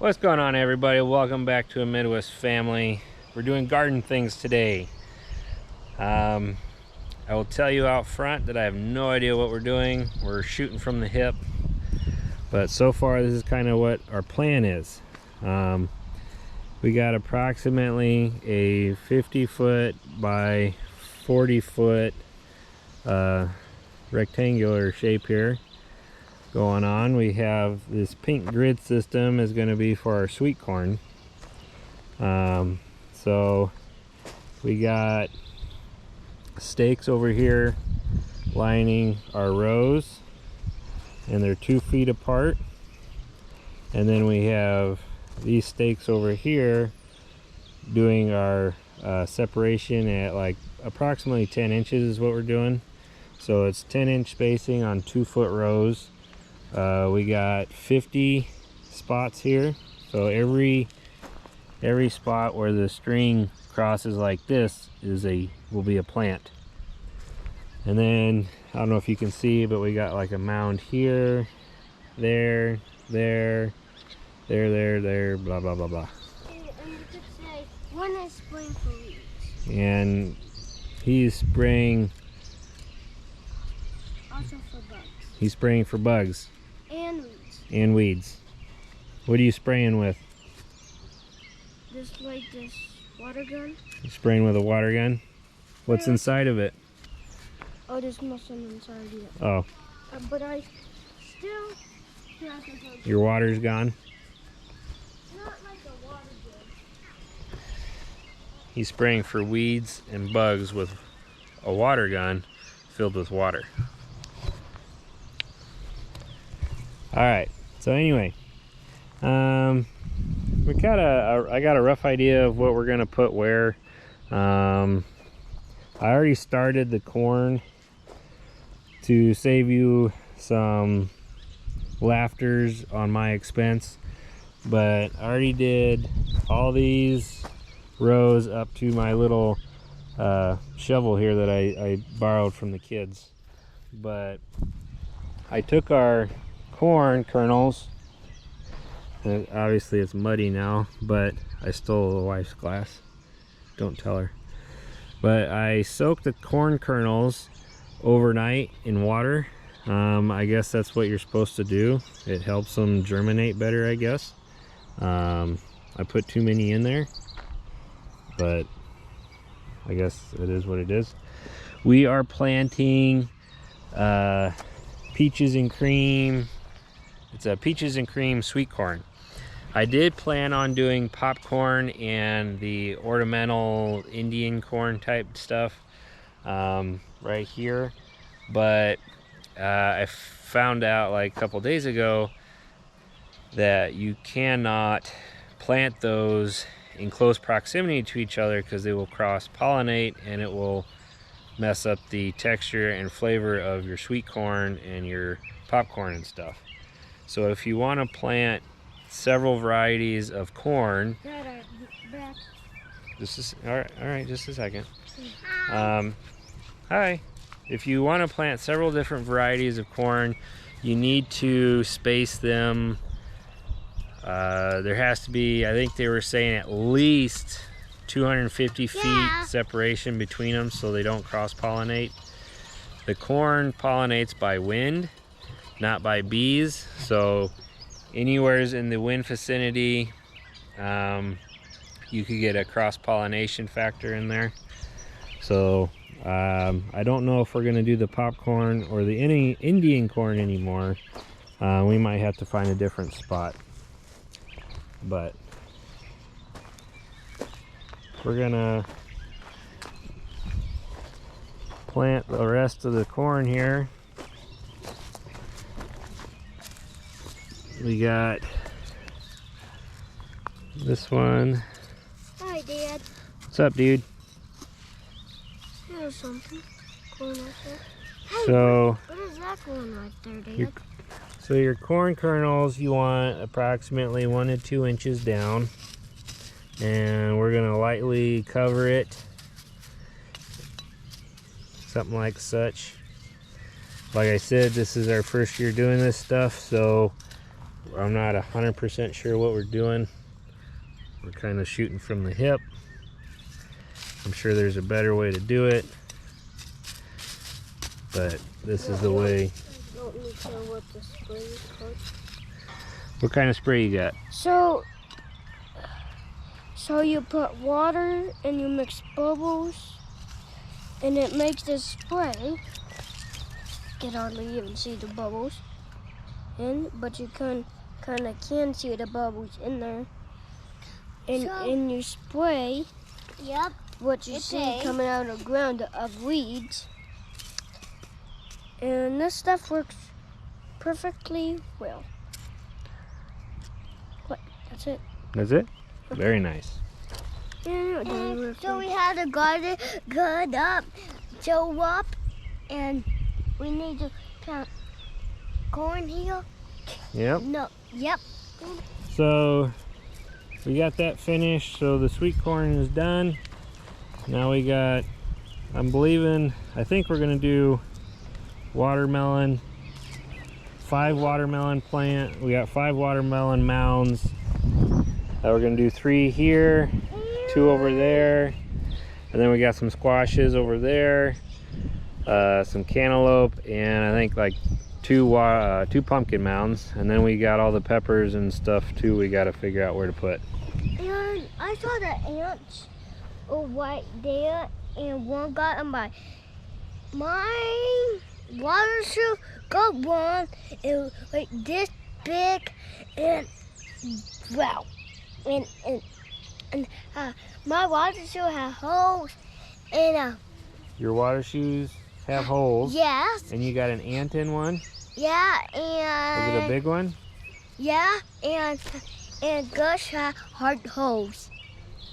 What's going on, everybody? Welcome back to a Midwest Family. We're doing garden things today. I will tell you out front that I have no idea what we're doing. We're shooting from the hip, but so far this is kind of what our plan is. We got approximately a 50-foot by 40-foot rectangular shape here going on. We have this pink grid system is going to be for our sweet corn. So we got stakes over here lining our rows, and they're 2 feet apart. And then we have these stakes over here doing our separation at like approximately 10 inches is what we're doing. So it's 10-inch spacing on 2-foot rows. We got 50 spots here, so every spot where the string crosses like this will be a plant. And then I don't know if you can see, but we got like a mound here, there, blah blah blah blah. And you could say one is spraying for weeds. And he's spraying. Also for bugs. He's spraying for bugs. And weeds. And weeds. What are you spraying with? Just like this water gun. You're spraying with a water gun? What's inside of it? Oh, there's nothing inside yet. Oh. But I still have to go. Your water's gone? Not like a water gun. He's spraying for weeds and bugs with a water gun filled with water. Alright, so anyway, I got a rough idea of what we're gonna put where. I already started the corn to save you some laughters on my expense, but I already did all these rows up to my little shovel here that I borrowed from the kids. But I took our corn kernels, and obviously it's muddy now, but I stole the wife's glass, don't tell her. But I soaked the corn kernels overnight in water. I guess that's what you're supposed to do. It helps them germinate better, I guess. I put too many in there, but I guess it is what it is. We are planting peaches and cream. It's a peaches and cream sweet corn. I did plan on doing popcorn and the ornamental Indian corn type stuff right here, but I found out like a couple days ago that you cannot plant those in close proximity to each other because they will cross-pollinate and it will mess up the texture and flavor of your sweet corn and your popcorn and stuff. So if you want to plant several varieties of corn, Back. this is all right, just a second. Hi. If you want to plant several different varieties of corn, you need to space them. There has to be, I think they were saying, at least 250 feet separation between them so they don't cross-pollinate. The corn pollinates by wind, not by bees, so anywhere's in the wind vicinity, you could get a cross-pollination factor in there. So I don't know if we're going to do the popcorn or the Indian corn anymore. We might have to find a different spot, but we're gonna plant the rest of the corn here. We got this one. Hi, Dad. What's up, dude? Here's something going right there. Hey, So what is that going right there, Dad? So your corn kernels, you want approximately 1 to 2 inches down, and we're gonna lightly cover it, something like such. Like I said, this is our first year doing this stuff, so I'm not 100% sure what we're doing. We're kind of shooting from the hip. I'm sure there's a better way to do it, but this is the way. Don't need to know what the spray is called. What kind of spray you got? So you put water and you mix bubbles, and it makes this spray. You can hardly even see the bubbles, but you kind of can see the bubbles in there. And you spray. Yep. What you see coming out of the ground of weeds, and this stuff works perfectly well. What? That's it. That's it? Very nice. Yeah, so we had a garden good up, show up, and we need to plant corn here. Yep. No. Yep. So we got that finished. So the sweet corn is done. Now we got, I think we're gonna do watermelon, 5 watermelon plant. We got 5 watermelon mounds. We're gonna do 3 here, 2 over there, and then we got some squashes over there, some cantaloupe, and I think like 2 pumpkin mounds. And then we got all the peppers and stuff too. We got to figure out where to put. And I saw the ants right there, and one got them by my water shoe. Got one, it was like this big, and wow, and my water shoe had holes, and Your water shoes have holes. yes, And you got an ant in one? yeah, Was it a big one? yeah, and Gus had hard holes,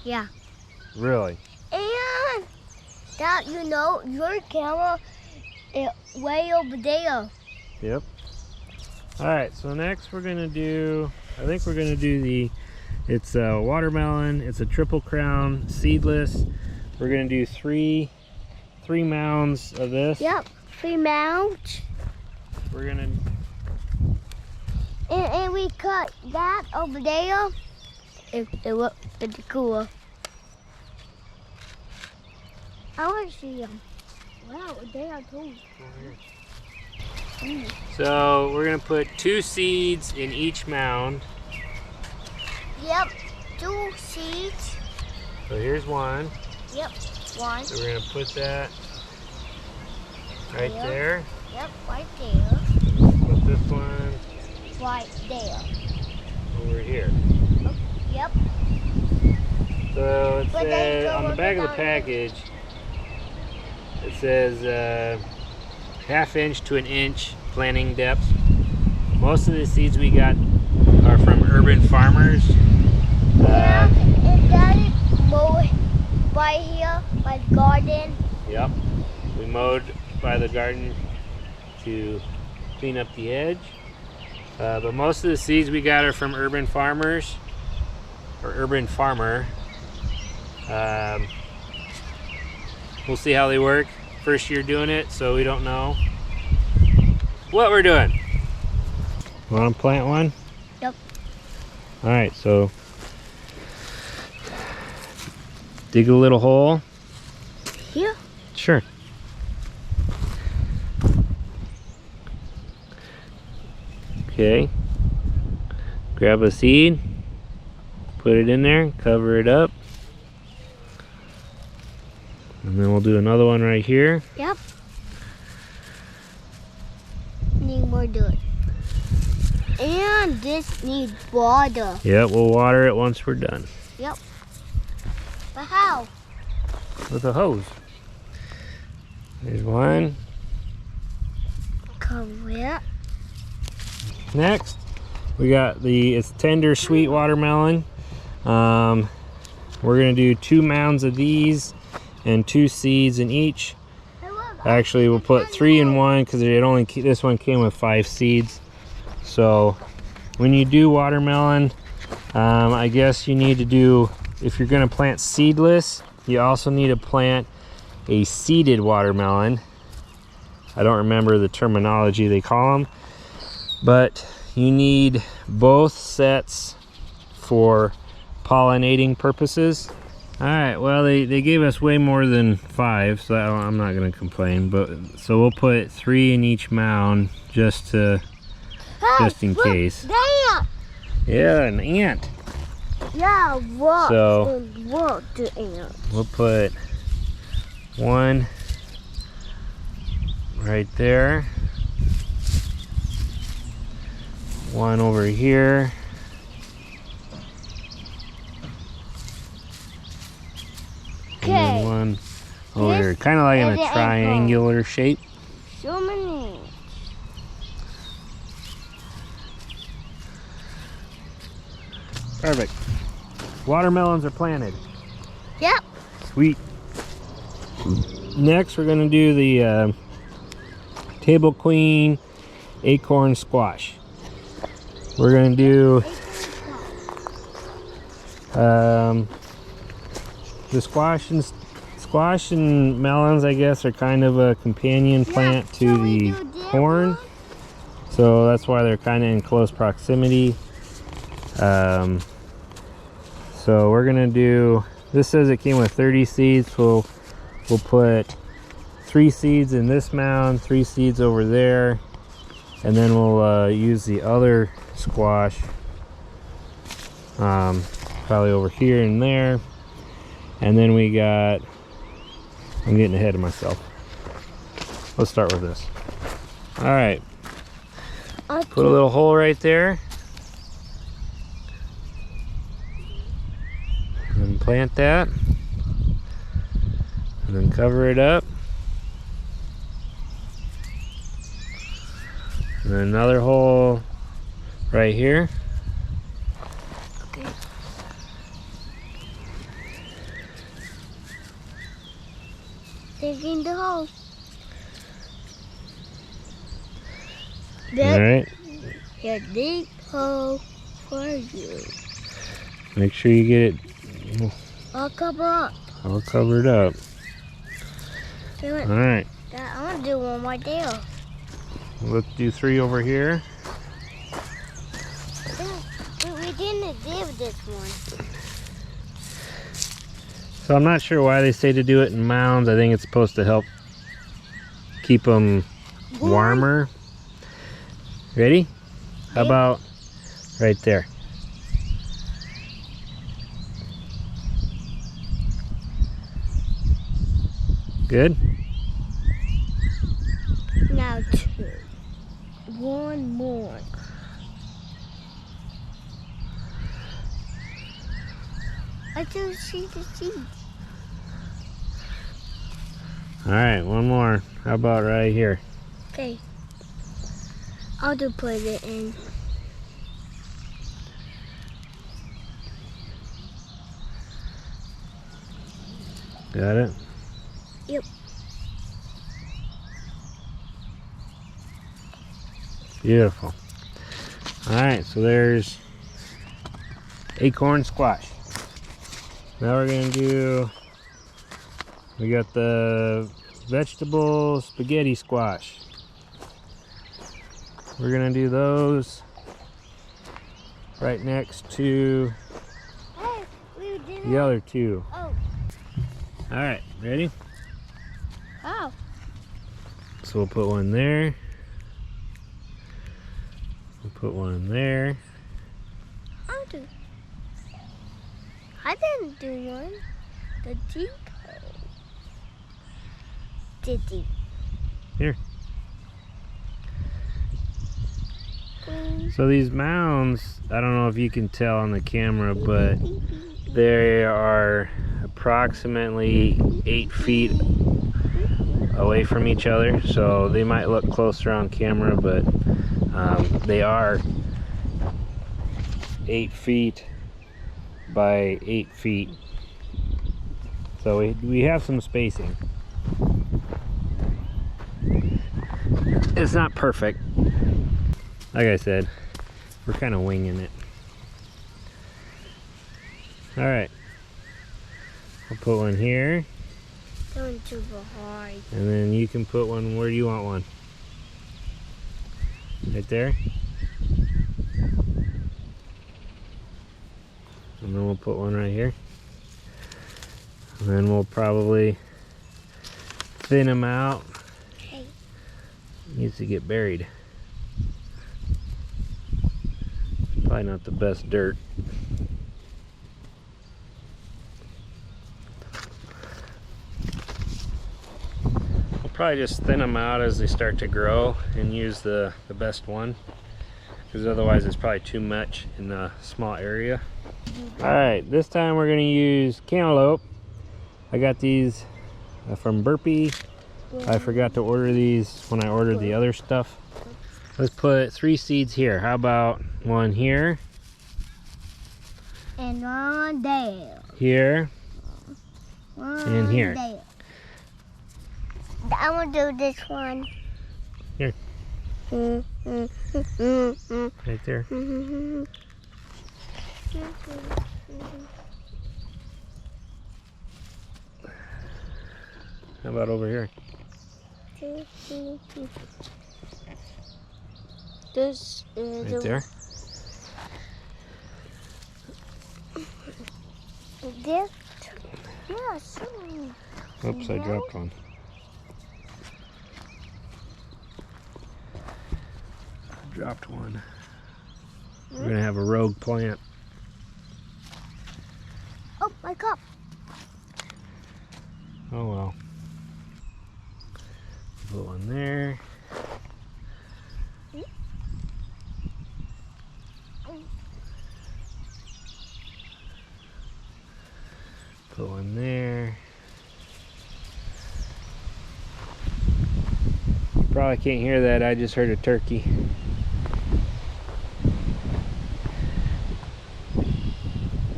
yeah. Really? And that, your camera is way over there. Yep. All right, so next we're gonna do, I think we're gonna do it's a watermelon, it's a triple crown, seedless. We're gonna do three mounds of this. Yep, 3 mounts. We're gonna, And we cut that over there. It looked pretty cool. I want to see them. Wow, they are cool. so we're gonna put 2 seeds in each mound. Yep, 2 seeds. So here's one. Yep, 1. So we're gonna put that right Yep. there. Yep, right there. Put this one Right there. over here. Yep. So it But then says go on the look back of the down. package, it says 1/2 inch to 1 inch planting depth. Most of the seeds we got are from Urban Farmers. Yeah, and Daddy mowed by here, by the garden. Yep. We mowed by the garden to clean up the edge. But most of the seeds we got are from Urban Farmers or Urban Farmer. We'll see how they work. First year doing it, so we don't know what we're doing. Want to plant one? Yep. All right, so dig a little hole. Here? Sure. Okay. Grab a seed, put it in there, cover it up. And then we'll do another one right here. Yep. Need more dirt. And this needs water. Yep, we'll water it once we're done. Yep. But how? With a hose. There's one. Cover it. Next, we got it's tender sweet watermelon. We're gonna do 2 mounds of these and 2 seeds in each. Actually, we'll put 3 in one because this one came with 5 seeds. So when you do watermelon, I guess you need to do, if you're gonna plant seedless, you also need to plant a seeded watermelon. I don't remember the terminology they call them, but you need both sets for pollinating purposes. All right, well, they gave us way more than 5, so I'm not gonna complain, but so we'll put 3 in each mound just in case. There! Yeah, an ant. Yeah, what? So What the ant? we'll put 1 right there, 1 over here, and then 1 over here, kind of like in a triangular shape. So many. Perfect. Watermelons are planted. Yep. Sweet. Next, we're going to do the Table Queen acorn squash. We're going to do the squash and melons, I guess, are kind of a companion plant to the corn. So that's why they're kind of in close proximity. So we're gonna do, this says it came with 30 seeds, so we'll put 3 seeds in this mound, 3 seeds over there, and then we'll use the other squash probably over here and there. And then we got, I'm getting ahead of myself. Let's start with this. All right, put a little hole right there. And plant that, and then cover it up, and then another hole right here. Digging the hole. All right. A deep hole for you. Make sure you get it I'll cover up. all covered up. Do it. All right. I want to do one right there. Let's do 3 over here. We didn't do this one. So I'm not sure why they say to do it in mounds. I think it's supposed to help keep them warmer. Ready? How about right there? Good? Now 2. 1 more. I don't see the seeds. All right, 1 more. How about right here? Okay. I'll just put it in. Got it? Yep. Beautiful. All right, so there's acorn squash. Now we're gonna do, we got the vegetable spaghetti squash. We're gonna do those right next to Hey, we did the other 2. Oh. All right, ready? Oh. So we'll put 1 there. We'll put 1 there. I didn't do one. The deep hole. The deep. Here. Please. So these mounds, I don't know if you can tell on the camera, but they are approximately 8 feet away from each other. So they might look closer on camera, but they are 8 feet by 8 feet. So we have some spacing. It's not perfect. Like I said, we're kind of winging it. All right, I'll put 1 here. Going too behind. And then you can put 1, where do you want 1? Right there? And then we'll put one right here. And then we'll probably thin them out. Okay. Needs to get buried. Probably not the best dirt. We'll probably just thin them out as they start to grow and use the best one, because otherwise it's probably too much in a small area. Alright, this time we're going to use cantaloupe. I got these from Burpee. I forgot to order these when I ordered the other stuff. Let's put 3 seeds here. How about one here? And one there. Here. One And here. There. I want to do this one. Here. Mm, mm, mm, mm, mm, Right there. mm, How about over here? This is Right there. This. Yeah, sure. Oops, I dropped one. Dropped one. We're gonna have a rogue plant. Oh, my cup. Oh well. Put one there. Put one there. You probably can't hear that. I just heard a turkey.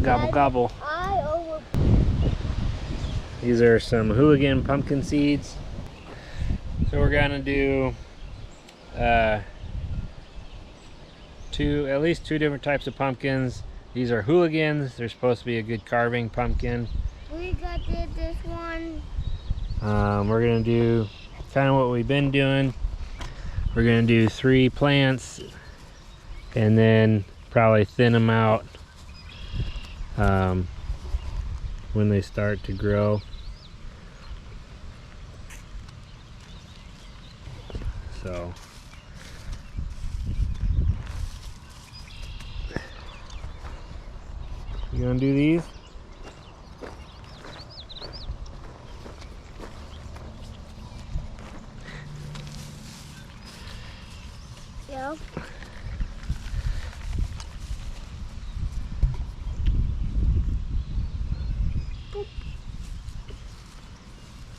Gobble gobble. These are some hooligan pumpkin seeds. So we're gonna do at least two different types of pumpkins. These are hooligans. They're supposed to be a good carving pumpkin. We got this one. We're gonna do kind of what we've been doing. We're gonna do 3 plants and then probably thin them out when they start to grow. So you gonna do these? Yeah.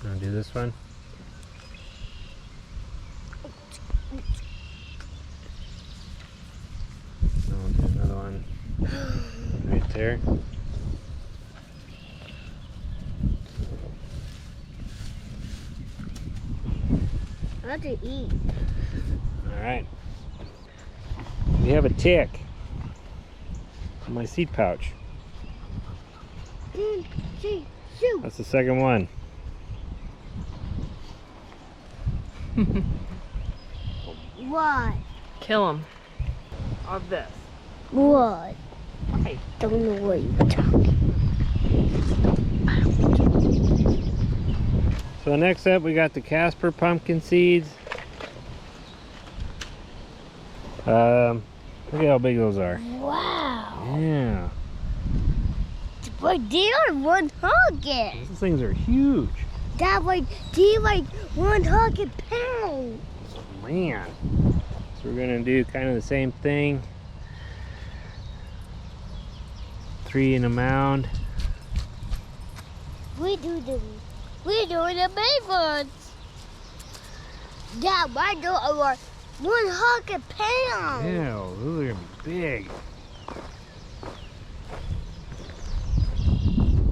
Gonna do this one? I'll do another one right there. I have to eat. Alright. We have a tick in my seed pouch. Shoot. That's the second one. What? Kill him. Of this. What? Hey. Don't know what you're talking. So next up we got the Casper pumpkin seeds. Look at how big those are. Wow. Yeah. But they are 100. These things are huge. That they like 100 pounds. Man. So we're gonna do kind of the same thing. 3 in a mound. We're doing the big ones. Yeah, my daughter was 100 pounds. Yeah, those are gonna be big.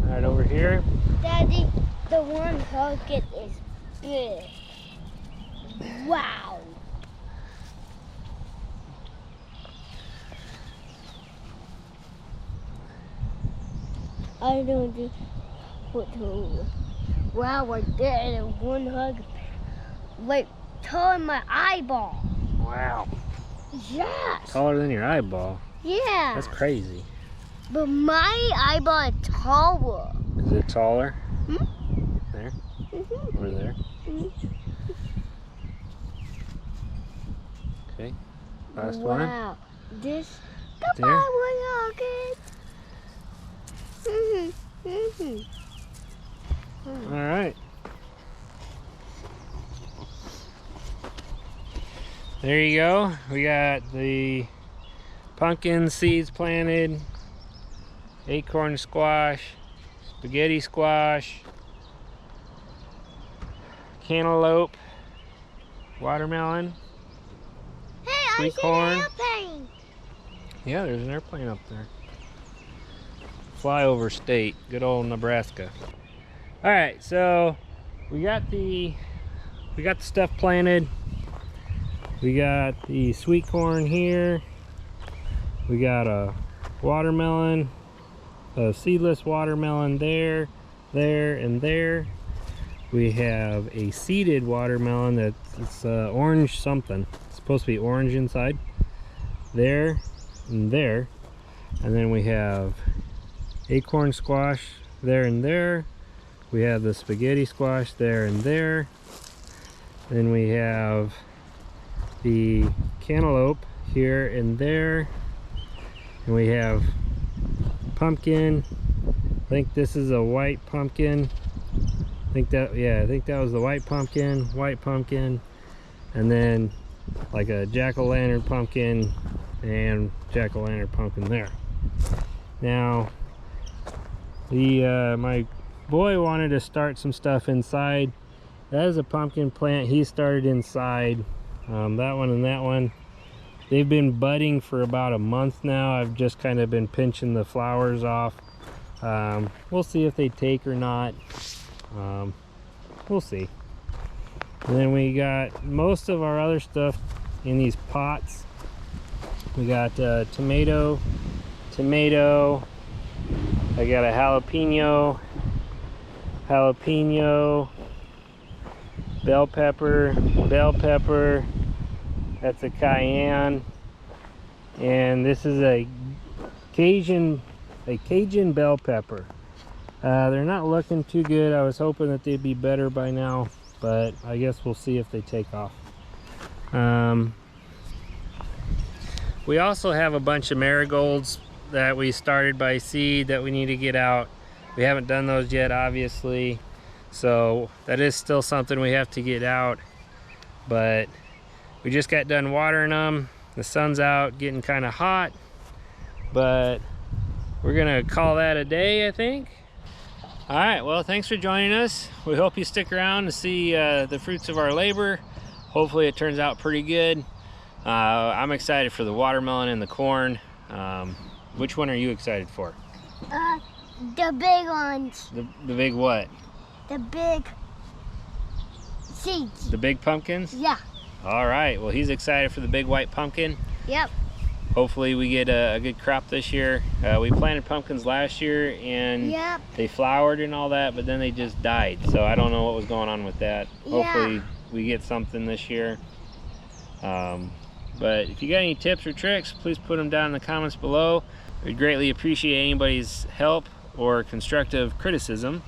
Alright, over here. Daddy, the 100 is big. Wow. I don't do what to. Wow, I did 100. Like, taller my eyeball. Wow. Yes. Taller than your eyeball. Yeah. That's crazy. But I bought a taller. Is it taller? Hmm? There? Mm-hmm. Over there? Mm-hmm. Okay. Last one. Wow. This. There? Goodbye, rocket. Mm-hmm. Mm-hmm. All right. There you go. We got the pumpkin seeds planted, acorn squash, spaghetti squash, cantaloupe, watermelon, Hey, sweet I see corn. an airplane. Yeah, there's an airplane up there. Flyover state, good old Nebraska. All right, so we got the stuff planted. We got the sweet corn here. We got a watermelon, a seedless watermelon there, and there. We have a seeded watermelon that's orange something. It's supposed to be orange inside. There and there. And then we have acorn squash there and there. We have the spaghetti squash there and there. Then we have the cantaloupe here and there. And we have pumpkin. I think this is a white pumpkin. I think that was the white pumpkin, and then like a jack-o'-lantern pumpkin and jack-o'-lantern pumpkin there. Now, my boy wanted to start some stuff inside. That is a pumpkin plant he started inside. That one and that one. They've been budding for about a month now. I've just kind of been pinching the flowers off. We'll see if they take or not. We'll see. And then we got most of our other stuff in these pots. We got tomato. I got a jalapeno, bell pepper. That's a cayenne, and this is a Cajun bell pepper. They're not looking too good. I was hoping that they'd be better by now, but I guess we'll see if they take off. We also have a bunch of marigolds that we started by seed that we need to get out. We haven't done those yet, obviously, so that is still something we have to get out, but we just got done watering them. The sun's out, getting kind of hot, but we're gonna call that a day, I think. All right, well, thanks for joining us. We hope you stick around to see the fruits of our labor. Hopefully it turns out pretty good. I'm excited for the watermelon and the corn. Which one are you excited for? The big ones. The big what? The big seeds. The big pumpkins? Yeah. All right, well, he's excited for the big white pumpkin. Yep. Hopefully we get a good crop this year. We planted pumpkins last year and Yep. they flowered and all that, but then they just died. So I don't know what was going on with that. Yeah. Hopefully we get something this year. But if you got any tips or tricks, please put them down in the comments below. We'd greatly appreciate anybody's help or constructive criticism.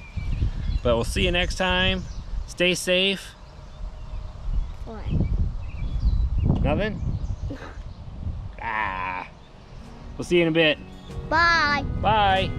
But we'll see you next time. Stay safe. What? Nothing? We'll see you in a bit. Bye. Bye.